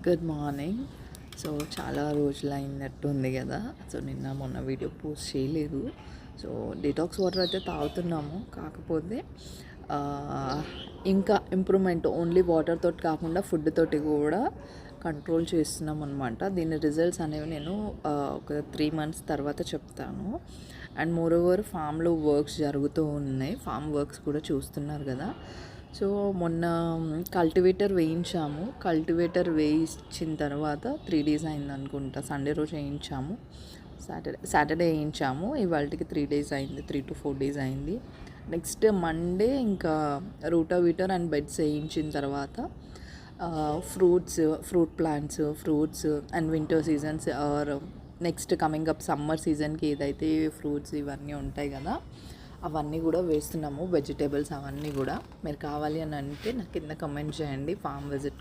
Good morning. So చాలా రోజులు అయినట్టుంది కదా. సో నిన్న మొన్న వీడియో పోస్ట్ చేయలేదు. సో డిటాక్స్ వాటర్ అయితే తాగుతున్నాము. కాకపోతే ఆ, ఇంకా ఇంప్రూవ్మెంట్ ఓన్లీ వాటర్ తోటి కాకుండా ఫుడ్ తోటి కూడా కంట్రోల్ చేస్తున్నాం అనమాట. దీని రిజల్ట్స్ అనేవి నేను ఒక 3 months తర్వాత చెప్తాను. అండ్ మోర్ ఓవర్ ఫామ్లో వర్క్స్ జరుగుతూ ఉన్నాయి. ఫామ్ వర్క్స్ కూడా చూస్తున్నారు కదా. సో మొన్న కల్టివేటర్ వేయించాము. కల్టివేటర్ వేయించిన తర్వాత 3 days అయింది అనుకుంటా. సండే రోజు వేయించాము, సాటర్డే వేయించాము. ఇవాళకి 3 days అయింది, 3 to 4 days అయింది. నెక్స్ట్ మండే ఇంకా రూటావీటర్ అండ్ బెడ్స్ వేయించిన తర్వాత fruit plants and winter seasons are next coming up summer సీజన్కి ఏదైతే ఫ్రూట్స్ ఇవన్నీ ఉంటాయి కదా, అవన్నీ కూడా వేస్తున్నాము. వెజిటేబుల్స్ అవన్నీ కూడా మీరు కావాలి అని అంటే నాకు కింద కమెంట్ చేయండి. Farm visit